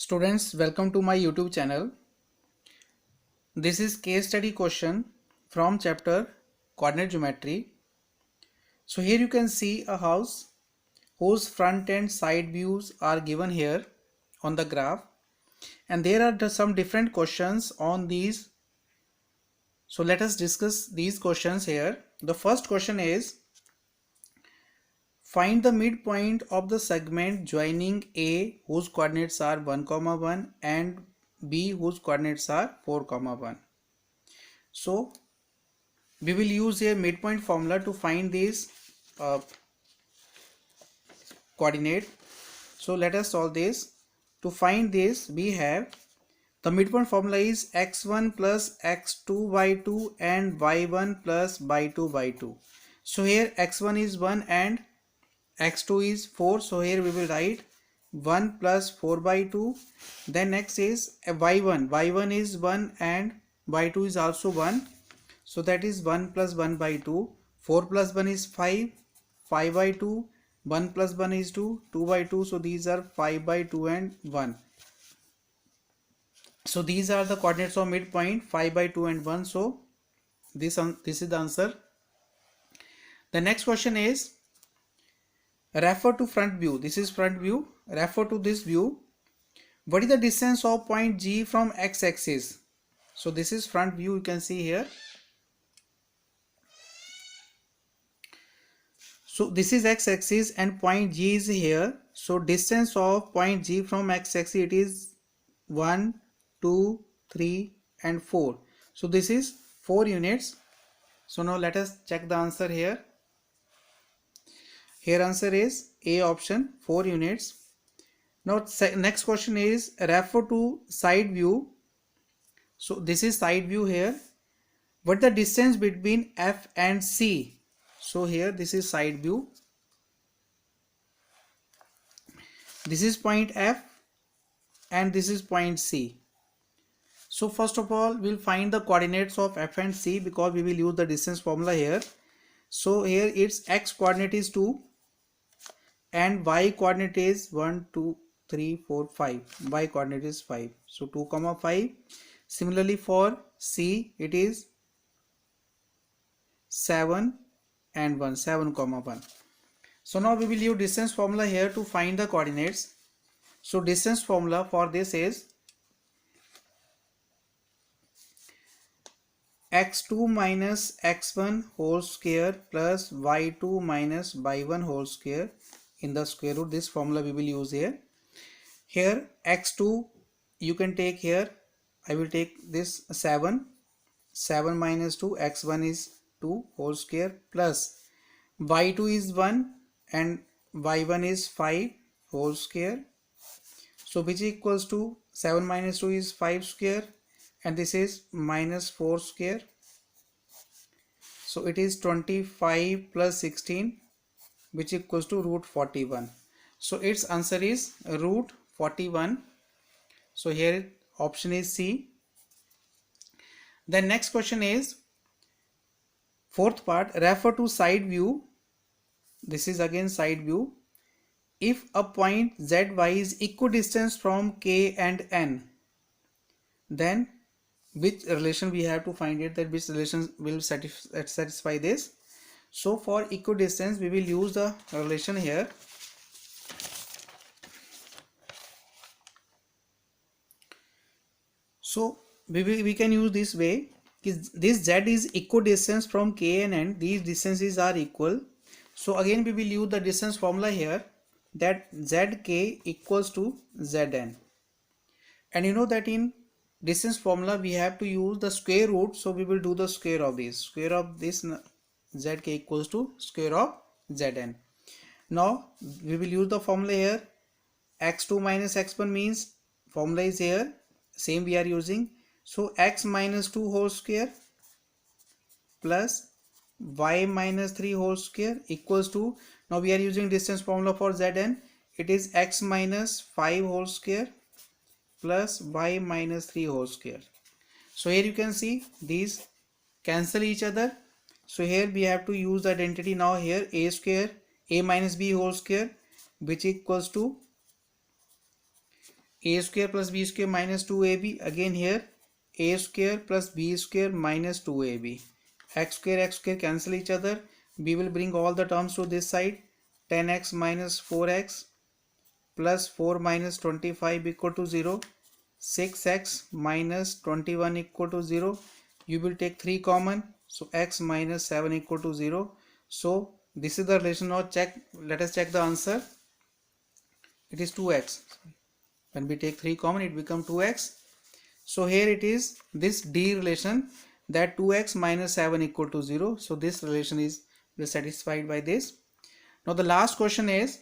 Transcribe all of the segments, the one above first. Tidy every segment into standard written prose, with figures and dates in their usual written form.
Students, welcome to my YouTube channel. This is case study question from chapter Coordinate Geometry. So here you can see a house whose front and side views are given here on the graph, and there are some different questions on these. So let us discuss these questions here. The first question is, find the midpoint of the segment joining A whose coordinates are 1, 1 and B whose coordinates are 4, 1. So we will use a midpoint formula to find these coordinate. So let us solve this. To find this, we have the midpoint formula is x1 plus x2 by 2 and y1 plus by 2 by 2. So here x1 is 1 and x2 is 4. So here we will write 1 plus 4 by 2. Then next is y1. y1 is 1 and y2 is also 1. So that is 1 plus 1 by 2. 4 plus 1 is 5. 5 by 2. 1 plus 1 is 2. 2 by 2. So these are 5 by 2 and 1. So these are the coordinates of midpoint 5 by 2 and 1. So this is the answer. The next question is, refer to front view. This is front view. Refer to this view. What is the distance of point G from x-axis? So this is front view, you can see here. So this is x-axis and point G is here. So distance of point G from x-axis, it is 1, 2, 3 and 4. So this is 4 units. So now let us check the answer here. Here answer is A option, 4 units. Now next question is, refer to side view. So this is side view here. What the distance between F and C? So here this is side view. This is point F and this is point C. So first of all, we'll find the coordinates of F and C because we will use the distance formula here. So here its x coordinate is 2 and y coordinate is 1, 2, 3, 4, 5. Y coordinate is 5. So 2, 5. Similarly for C, it is 7 and 1, 7, 1. So now we will use distance formula here to find the coordinates. So distance formula for this is x2 minus x1 whole square plus y2 minus y1 whole square in the square root. This formula we will use here. Here x2 you can take here. I will take this 7. 7 minus 2, x1 is 2 whole square plus y2 is 1 and y1 is 5 whole square. So which equals to 7 minus 2 is 5 square and this is minus 4 square. So it is 25 plus 16 which equals to root 41. So its answer is root 41. So here option is C. Then next question is, fourth part, refer to side view. This is again side view. If a point zy is equidistant from K and N, then which relation we have to find it, that which relation will satisfy this. So for equidistance we will use the relation here. So we can use this way. This z is equidistance from K and N. These distances are equal. So again we will use the distance formula here, that zk equals to zn. And you know that in distance formula we have to use the square root. So we will do the square of this. Square of this zk equals to square of zn. Now we will use the formula here. x2 minus x1 means formula is here. Same we are using. So x minus 2 whole square plus y minus 3 whole square equals to, now we are using distance formula for zn. It is x minus 5 whole square plus y minus 3 whole square. So here you can see these cancel each other. So here we have to use the identity now here, a square, a minus b whole square, which equals to a square plus b square minus 2ab. Again here a square plus b square minus 2ab. X square cancel each other. We will bring all the terms to this side. 10x minus 4x plus 4 minus 25 equal to 0. 6x minus 21 equal to 0. You will take 3 common. So x minus 7 equal to 0. So this is the relation. Now check. Let us check the answer. It is 2x. When we take 3 common, it becomes 2x. So here it is this D relation, that 2x minus 7 equal to 0. So this relation is satisfied by this. Now the last question is,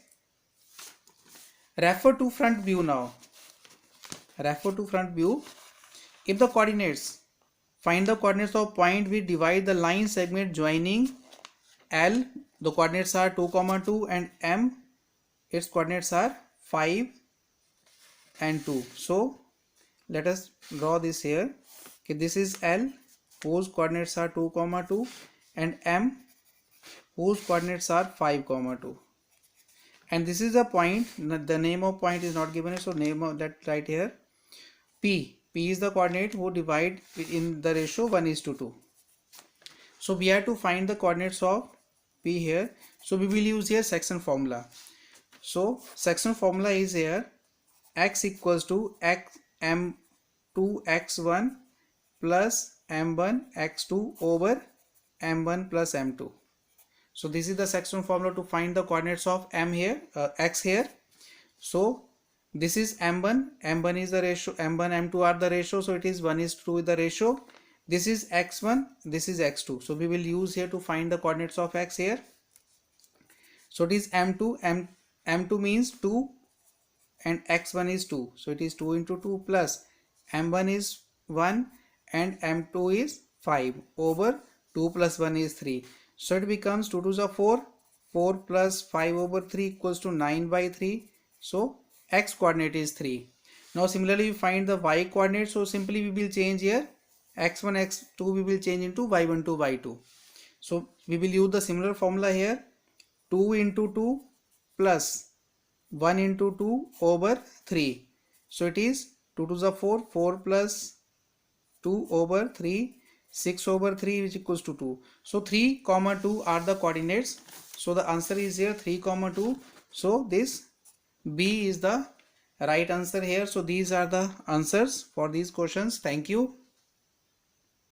refer to front view now. Refer to front view. If the coordinates, find the coordinates of point which divide the line segment joining L. The coordinates are 2, 2 and M. Its coordinates are 5 and 2. So let us draw this here. Okay, this is L whose coordinates are 2, 2 and M whose coordinates are 5, 2. And this is a point. The name of point is not given, so name of that right here. P is the coordinate who divide in the ratio 1:2. So we have to find the coordinates of P here. So we will use here section formula. So section formula is here x equals to x m2 x1 plus m1 x2 over m1 plus m2. So this is the section formula to find the coordinates of m here, x here. So this is m1 is the ratio, m1 m2 are the ratio, so it is 1:2 the ratio. This is x1, this is x2. So we will use here to find the coordinates of x here. So it is m2 means 2 and x1 is 2. So it is 2 into 2 plus m1 is 1 and m2 is 5 over 2 plus 1 is 3. So it becomes 2 2s are 4. 4 plus 5 over 3 equals to 9/3. So x coordinate is 3. Now similarly we find the y coordinate. So simply we will change here x1 x2 we will change into y1 to y2. So we will use the similar formula here. 2 into 2 plus 1 into 2 over 3. So it is 2 2s are 4. 4 plus 2 over 3. 6 over 3 which equals to 2. So 3, 2 are the coordinates. So the answer is here 3, 2. So this B is the right answer here. So these are the answers for these questions. Thank you.